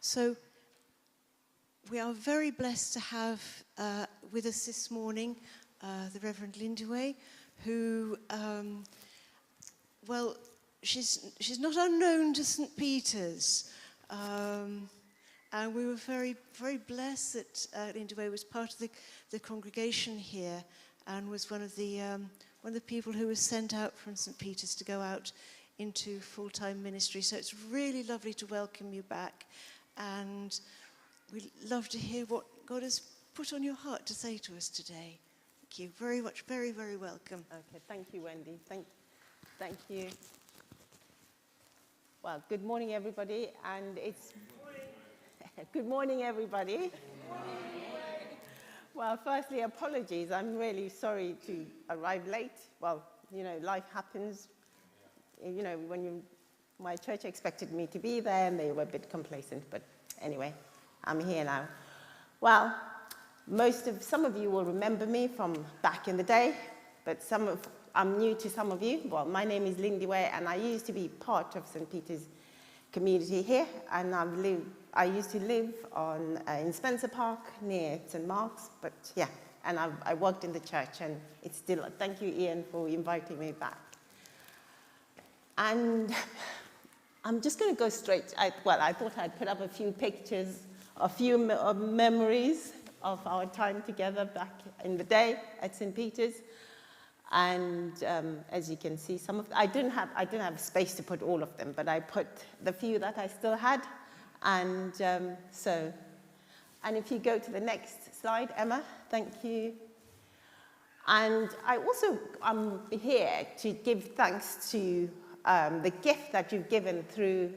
So we are very blessed to have with us this morning the Reverend Lindy, who, well, she's not unknown to St. Peter's. And we were very, very blessed that Lindy was part of the congregation here and was one of the people who was sent out from St. Peter's to go out into full-time ministry. So it's really lovely to welcome you back. And we'd love to hear what God has put on your heart to say to us today. Thank you very much. Very, very welcome. Okay, thank you, Wendy. Thank you. Well, good morning, everybody. And it's... Good morning, everybody. Good morning. Well, firstly, apologies. I'm really sorry to arrive late. Well, you know, life happens. You know, my church expected me to be there, and they were a bit complacent. But anyway, I'm here now. Well, some of you will remember me from back in the day, but I'm new to some of you. Well, my name is Lindy, and I used to be part of St. Peter's community here, and I used to live in Spencer Park near St. Mark's, but yeah, and I worked in the church, and it's still, thank you, Ian, for inviting me back. And I'm just going to go straight, I thought I'd put up a few pictures, a few memories of our time together back in the day at St. Peter's. And as you can see, I didn't have space to put all of them, but I put the few that I still had. And and if you go to the next slide, Emma, thank you. And I'm here to give thanks to the gift that you've given through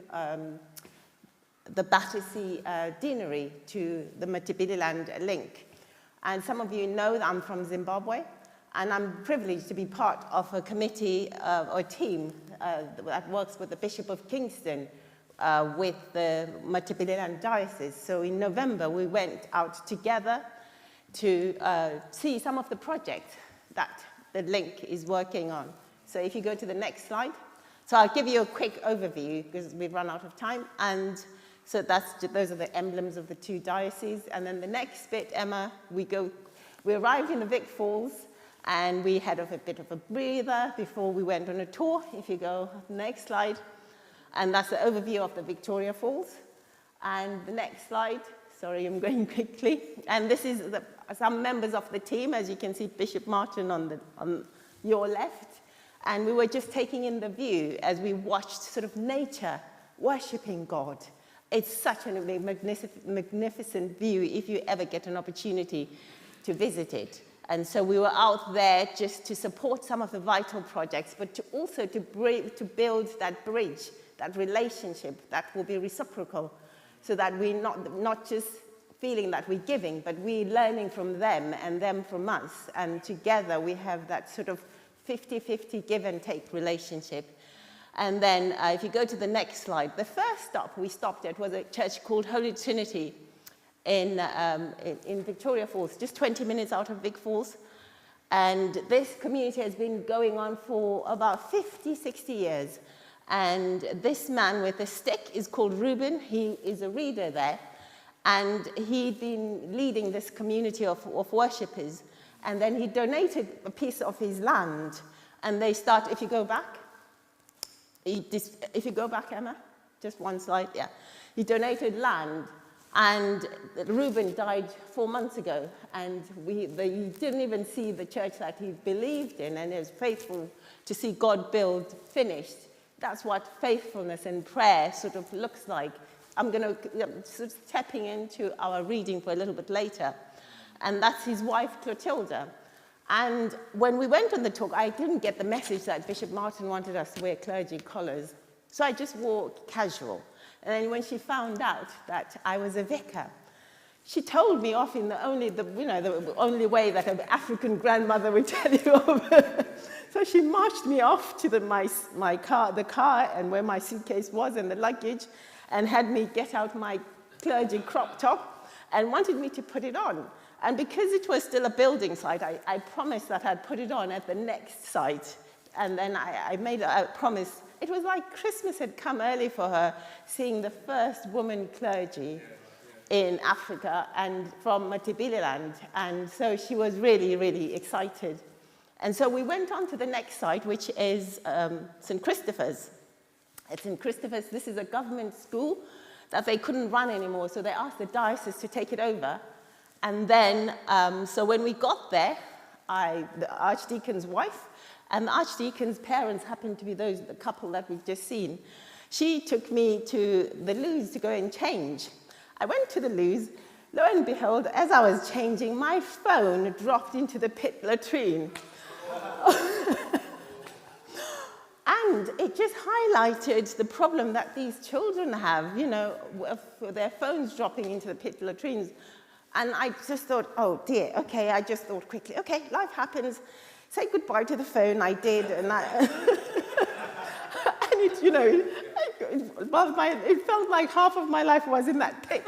the Battersea Deanery to the Matabililand link. And some of you know that I'm from Zimbabwe. And I'm privileged to be part of a committee or team that works with the Bishop of Kingston with the Matabililand Diocese. So in November, we went out together to see some of the projects that the link is working on. So if you go to the next slide. So I'll give you a quick overview because we've run out of time. And so those are the emblems of the two dioceses. And then the next bit, Emma, we arrived in the Vic Falls. And we had a bit of a breather before we went on a tour. If you go next slide. And that's the overview of the Victoria Falls. And the next slide. Sorry, I'm going quickly. And this is some members of the team. As you can see, Bishop Martin on your left. And we were just taking in the view as we watched sort of nature worshipping God. It's such a magnificent view if you ever get an opportunity to visit it. And so we were out there just to support some of the vital projects, but also to build that bridge, that relationship that will be reciprocal, so that we're not just feeling that we're giving, but we're learning from them and them from us. And together we have that sort of 50-50 give and take relationship. And then if you go to the next slide, the first stop we stopped at was a church called Holy Trinity in Victoria Falls, just 20 minutes out of Vic Falls. And this community has been going on for about 50, 60 years. And this man with a stick is called Reuben. He is a reader there. And he'd been leading this community of worshippers. And then he donated a piece of his land. And they start, if you go back, Emma, just one slide, yeah. He donated land. And Reuben died 4 months ago, and he didn't even see the church that he believed in, and he was faithful to see God build finished. That's what faithfulness and prayer sort of looks like. I'm going to sort of stepping into our reading for a little bit later, and that's his wife Clotilda. And when we went on the talk, I didn't get the message that Bishop Martin wanted us to wear clergy collars, so I just wore casual. And then when she found out that I was a vicar, she told me off in the only way that an African grandmother would tell you of. So she marched me off to the car and where my suitcase was and the luggage, and had me get out my clergy crop top and wanted me to put it on. And because it was still a building site, I promised that I'd put it on at the next site. And then I made a promise it was like Christmas had come early for her, seeing the first woman clergy in Africa and from Matebeleland. And so she was really, really excited. And so we went on to the next site, which is St. Christopher's. At St. Christopher's, this is a government school that they couldn't run anymore, so they asked the diocese to take it over. And then, so when we got there, the Archdeacon's wife and the Archdeacon's parents happened to be the couple that we've just seen. She took me to the loos to go and change. I went to the loos. Lo and behold, as I was changing, my phone dropped into the pit latrine. And it just highlighted the problem that these children have, you know, of their phones dropping into the pit latrines. And I just thought, oh dear, okay, I just thought quickly, okay, life happens. Say goodbye to the phone, I did, and and it, you know, it felt like half of my life was in that pit.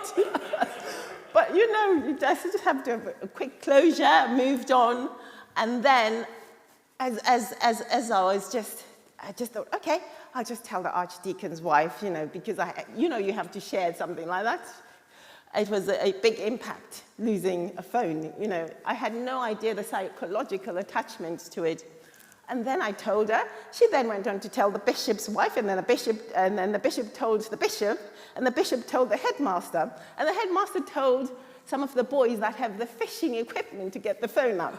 But you know, you just have to have a quick closure, moved on, and then as I just thought, okay, I'll just tell the Archdeacon's wife, you know, because you have to share something like that. It was a big impact, losing a phone, you know. I had no idea the psychological attachments to it. And then I told her. She then went on to tell the bishop's wife, and then the bishop told the bishop, and the bishop told the headmaster, and the headmaster told some of the boys that have the fishing equipment to get the phone up.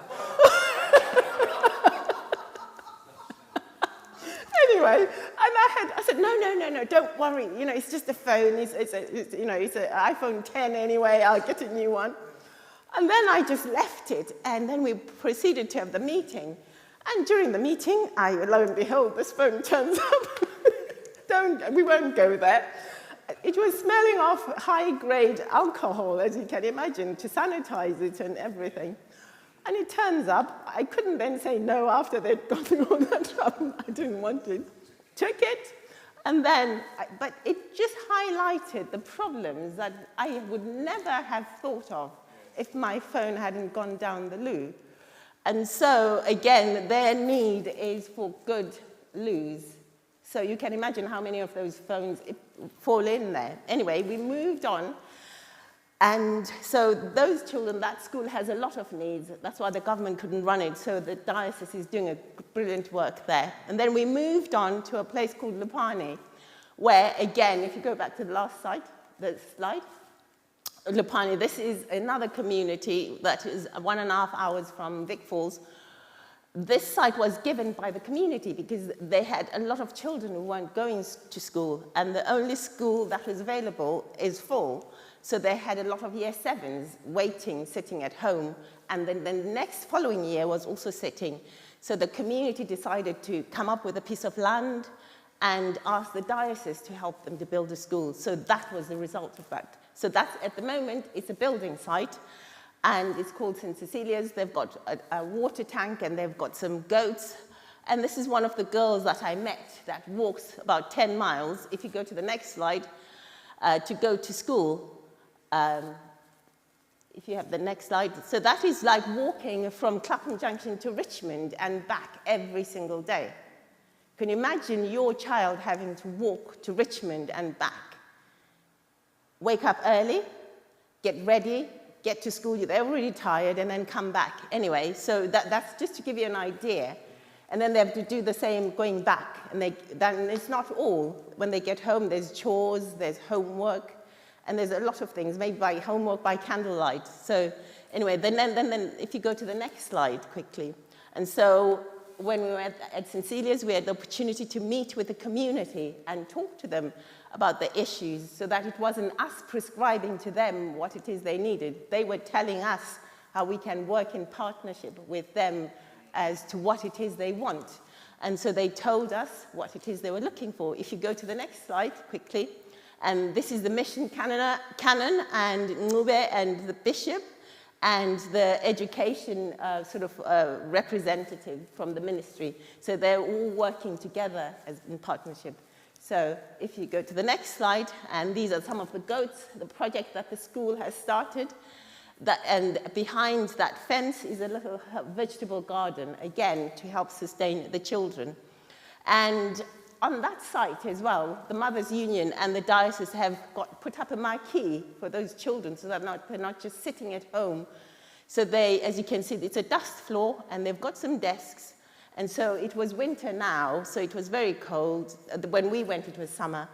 Anyway, and I said, no, don't worry. You know, it's just a phone. It's an iPhone 10 anyway. I'll get a new one. And then I just left it, and then we proceeded to have the meeting. And during the meeting, lo and behold, this phone turns up. We won't go there. It was smelling of high-grade alcohol, as you can imagine, to sanitize it and everything. And it turns up, I couldn't then say no after they'd gone through all that trouble. I didn't want it. Took it, and then, but it just highlighted the problems that I would never have thought of if my phone hadn't gone down the loo. And so, again, their need is for good loos. So you can imagine how many of those phones fall in there. Anyway, we moved on. And so those children, that school has a lot of needs. That's why the government couldn't run it. So the diocese is doing a brilliant work there. And then we moved on to a place called Lupane, where, again, if you go back to the last slide, Lupane, this is another community that is 1.5 hours from Vic Falls. This site was given by the community because they had a lot of children who weren't going to school, and the only school that was available is full. So they had a lot of year 7s waiting, sitting at home, and then the next following year was also sitting. So the community decided to come up with a piece of land and ask the diocese to help them to build a school. So that was the result of that. So that's, at the moment, it's a building site, and it's called St. Cecilia's. They've got a water tank, and they've got some goats. And this is one of the girls that I met that walks about 10 miles, if you go to the next slide, to go to school. If you have the next slide. So that is like walking from Clapham Junction to Richmond and back every single day. Can you imagine your child having to walk to Richmond and back? Wake up early, get ready, get to school, they're already tired, and then come back. Anyway, so that's just to give you an idea. And then they have to do the same going back. And then it's not all. When they get home, there's chores, there's homework, and there's a lot of things, maybe by homework, by candlelight. So anyway, then if you go to the next slide quickly. And so when we were at St. Cecilia's, we had the opportunity to meet with the community and talk to them about the issues, so that it wasn't us prescribing to them what it is they needed. They were telling us how we can work in partnership with them as to what it is they want. And so they told us what it is they were looking for. If you go to the next slide quickly, and this is the mission canon and Ngube and the bishop and the education representative from the ministry. So they're all working together in partnership. So if you go to the next slide, and these are some of the goats, the project that the school has started. And behind that fence is a little vegetable garden, again, to help sustain the children. And on that site as well, the Mothers Union and the diocese have put up a marquee for those children so that they're not just sitting at home. So they, as you can see, it's a dust floor and they've got some desks. And so it was winter now, so it was very cold. When we went, it was summer.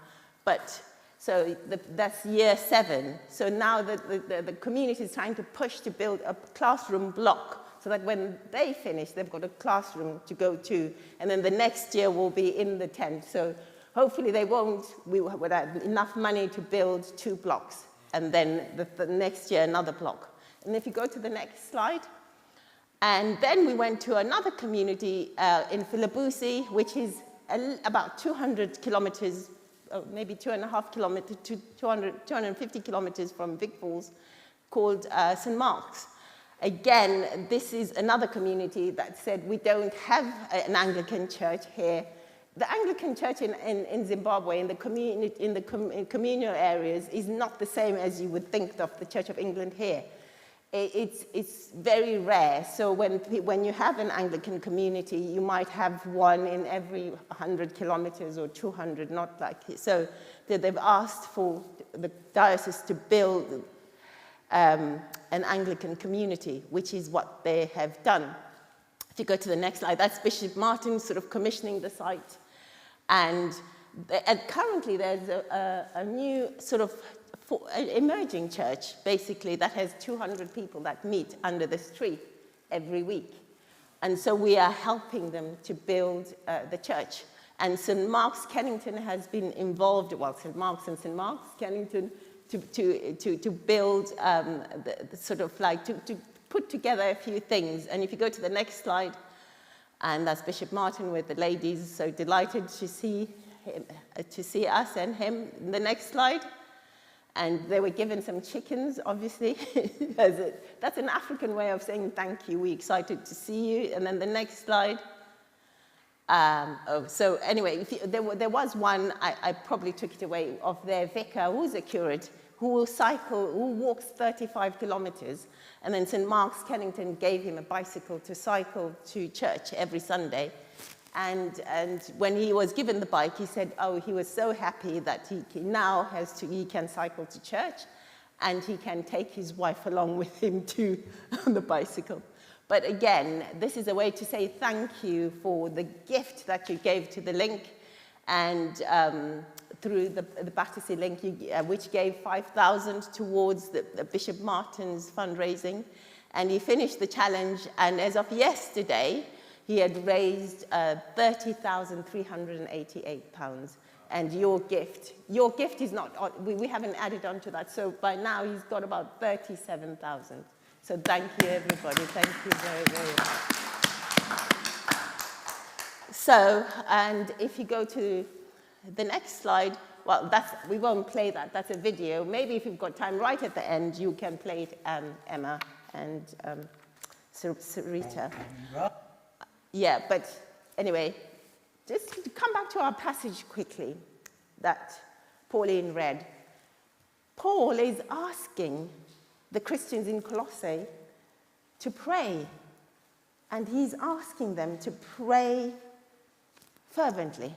But so that's year 7. So now the community is trying to push to build a classroom block so that when they finish, they've got a classroom to go to. And then the next year will be in the tent. So hopefully we would have enough money to build 2 blocks. And then the next year, another block. And if you go to the next slide. And then we went to another community in Philippousi, which is about 200 kilometers, maybe 2.5 kilometers to 250 kilometers from Vic Falls, called St. Mark's. Again, this is another community that said we don't have an Anglican church here. The Anglican church in Zimbabwe, in the communal areas, is not the same as you would think of the Church of England here. It's very rare. So when you have an Anglican community, you might have one in every 100 kilometers or 200, not like here. So they've asked for the diocese to build an Anglican community, which is what they have done. If you go to the next slide, that's Bishop Martin sort of commissioning the site. And currently there's a new sort of emerging church, basically, that has 200 people that meet under this tree every week. And so we are helping them to build the church. And St. Mark's Kennington has been involved, well, St. Mark's and St. Mark's Kennington, to build the sort of like, to put together a few things. And if you go to the next slide, and that's Bishop Martin with the ladies, so delighted to see him, to see us and him. The next slide. And they were given some chickens, obviously. That's an African way of saying thank you. We're excited to see you. And then the next slide. So anyway, there was one, I probably took it away, of their vicar, who's a curate, who walks 35 kilometers. And then St. Mark's Kennington gave him a bicycle to cycle to church every Sunday. And when he was given the bike, he said, oh, he was so happy that he can cycle to church and he can take his wife along with him too on the bicycle. But again, this is a way to say thank you for the gift that you gave to the link, and through the Battersea link, which gave 5,000 towards the Bishop Martin's fundraising. And he finished the challenge, and as of yesterday, he had raised £30,388. And your gift is not, we haven't added on to that, so by now he's got about 37,000. So thank you, everybody. Thank you very, very much. So, and if you go to the next slide, well, we won't play that. That's a video. Maybe if you've got time right at the end, you can play it, Emma and Sarita. Yeah, but anyway, just to come back to our passage quickly that Pauline read. Paul is asking the Christians in Colossae to pray, and he's asking them to pray fervently,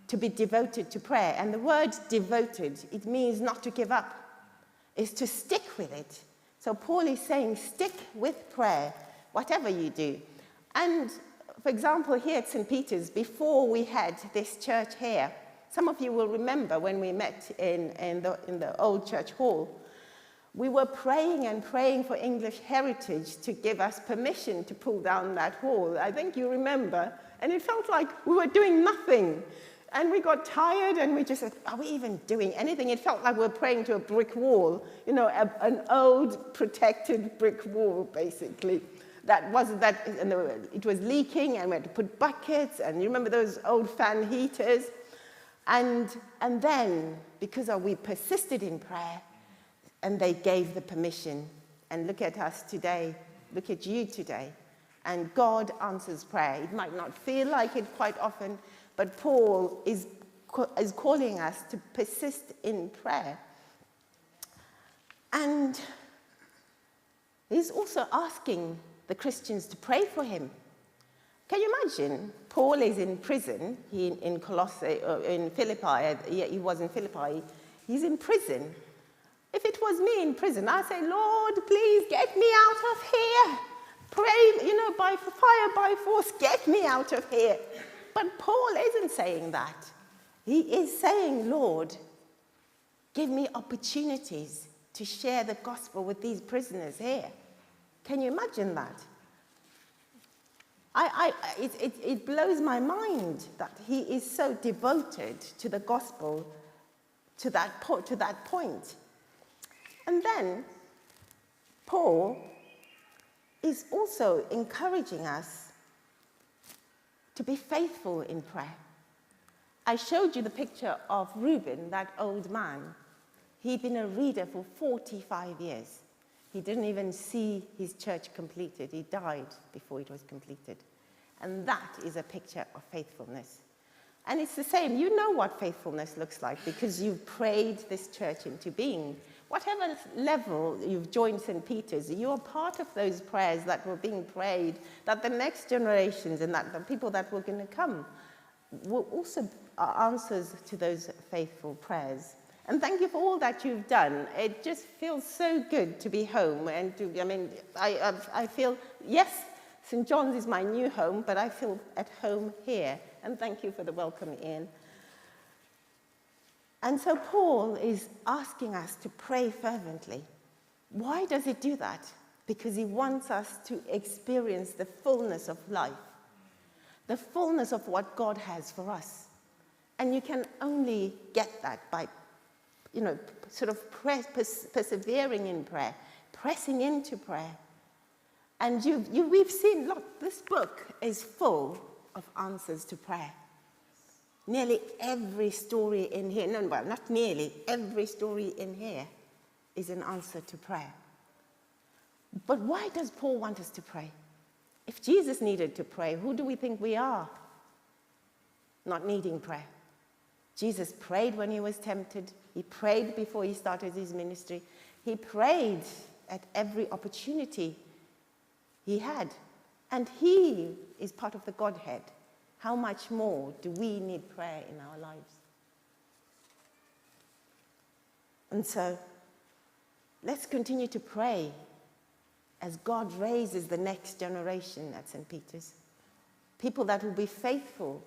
to be devoted to prayer. And the word devoted, it means not to give up, is to stick with it. So Paul is saying, stick with prayer, whatever you do. And for example, here at St. Peter's, before we had this church here, some of you will remember when we met in the old church hall, we were praying and praying for English Heritage to give us permission to pull down that wall. I think you remember. And it felt like we were doing nothing. And we got tired and we just said, are we even doing anything? It felt like we were praying to a brick wall, you know, an old protected brick wall, basically. It was leaking, and we had to put buckets, and you remember those old fan heaters? And then, because we persisted in prayer, and they gave the permission. And look at us today. Look at you today. And God answers prayer. It might not feel like it quite often, but Paul is calling us to persist in prayer. And he's also asking the Christians to pray for him. Can you imagine? Paul is in prison in Colossae, in Philippi. He was in Philippi. He's in prison. If it was me in prison, I'd say, Lord, please get me out of here. Pray, by fire, by force, get me out of here. But Paul isn't saying that. He is saying, Lord, give me opportunities to share the gospel with these prisoners here. Can you imagine that? It blows my mind that he is so devoted to the gospel to that point. And then Paul is also encouraging us to be faithful in prayer. I showed you the picture of Reuben, that old man. He'd been a reader for 45 years. He didn't even see his church completed. He died before it was completed. And that is a picture of faithfulness. And it's the same. You know what faithfulness looks like because you've prayed this church into being. Whatever level you've joined St. Peter's, you are part of those prayers that were being prayed, that the next generations and that the people that were going to come will also answers to those faithful prayers. And thank you for all that you've done. It just feels so good to be home. And I feel, yes, St. John's is my new home, but I feel at home here. And thank you for the welcome, Ian. And so Paul is asking us to pray fervently. Why does he do that? Because he wants us to experience the fullness of life, the fullness of what God has for us. And you can only get that by, sort of persevering in prayer, pressing into prayer. And we've seen, look, this book is full of answers to prayer. Nearly every story in here, not nearly, every story in here is an answer to prayer. But why does Paul want us to pray? If Jesus needed to pray, who do we think we are? Not needing prayer. Jesus prayed when he was tempted. He prayed before he started his ministry. He prayed at every opportunity he had. And he is part of the Godhead. How much more do we need prayer in our lives? And so, let's continue to pray as God raises the next generation at St. Peter's. People that will be faithful.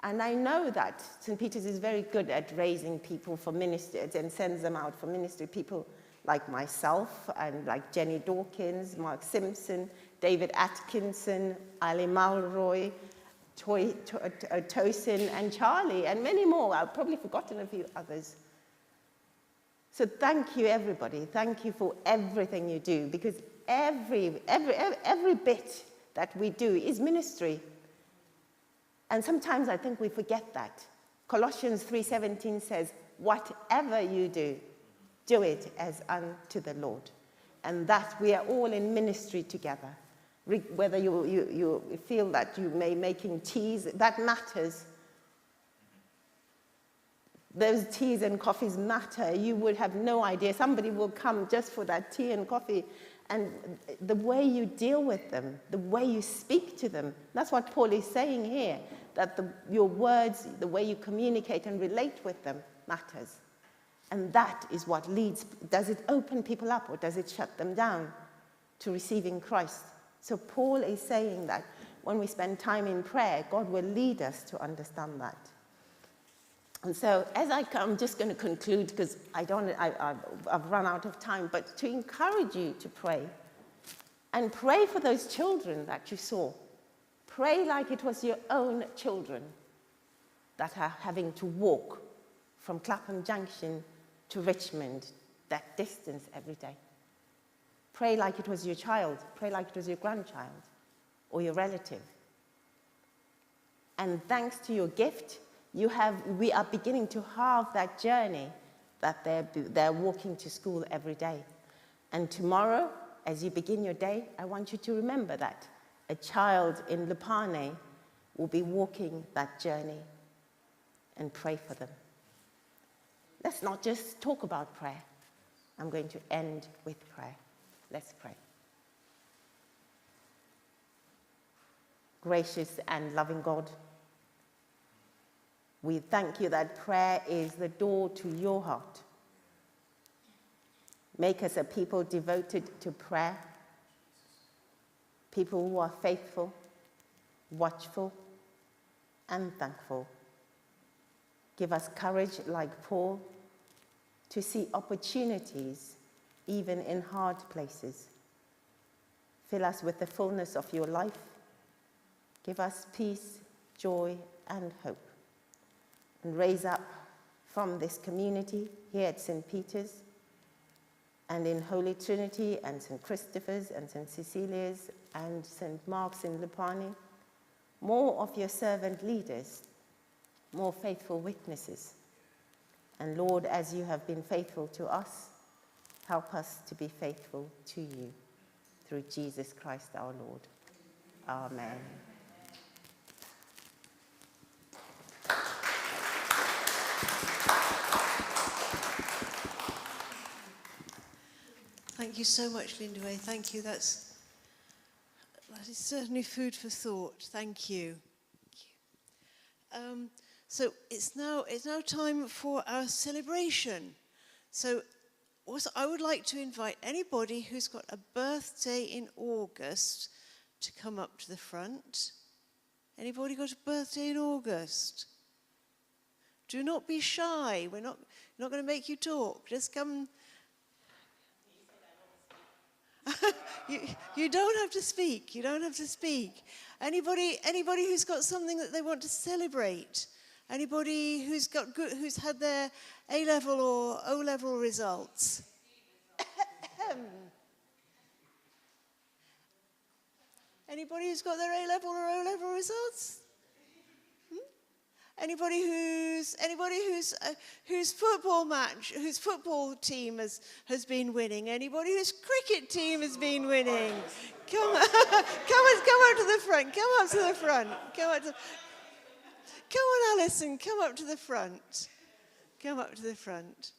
And I know that St. Peter's is very good at raising people for ministry and sends them out for ministry. People like myself and like Jenny Dawkins, Mark Simpson, David Atkinson, Ali Malroy, Tosin and Charlie, and many more. I've probably forgotten a few others. So thank you, everybody. Thank you for everything you do, because every bit that we do is ministry. And sometimes I think we forget that. Colossians 3:17 says, whatever you do, do it as unto the Lord. And that we are all in ministry together. Whether you feel that you may making teas, that matters. Those teas and coffees matter. You would have no idea. Somebody will come just for that tea and coffee. And the way you deal with them, the way you speak to them, that's what Paul is saying here, that your words, the way you communicate and relate with them matters. And that is what leads. Does it open people up or does it shut them down to receiving Christ? So Paul is saying that when we spend time in prayer, God will lead us to understand that. And so as I'm just going to conclude because I've run out of time, but to encourage you to pray. And pray for those children that you saw. Pray like it was your own children that are having to walk from Clapham Junction to Richmond, that distance every day. Pray like it was your child. Pray like it was your grandchild or your relative. And thanks to your gift, we are beginning to halve that journey that they're walking to school every day. And tomorrow, as you begin your day, I want you to remember that a child in Lupane will be walking that journey, and pray for them. Let's not just talk about prayer. I'm going to end with prayer. Let's pray. gracious and loving God. We thank you that prayer is the door to your heart. Make us a people devoted to prayer, people who are faithful, watchful, and thankful. Give us courage like Paul to see opportunities even in hard places. Fill us with the fullness of your life. Give us peace, joy, and hope. And raise up from this community here at St. Peter's and in Holy Trinity and St. Christopher's and St. Cecilia's and St. Mark's in Lupani, more of your servant leaders, more faithful witnesses. And Lord, as you have been faithful to us, help us to be faithful to you. Through Jesus Christ our Lord. Amen. Thank you so much, Lindway. Thank you. That is certainly food for thought. Thank you. So it's now time for our celebration. So also, I would like to invite anybody who's got a birthday in August to come up to the front. Anybody got a birthday in August? Do not be shy. We're not going to make you talk. Just come. You don't have to speak. You don't have to speak. Anybody who's got something that they want to celebrate? Anybody who's had their A-level or O-level results? Anybody who's got their A-level or O-level results? Anybody whose football team has been winning? Anybody whose cricket team has been winning? Come up to the front. Come up to the front. Come on, Alison. Come up to the front. Come up to the front.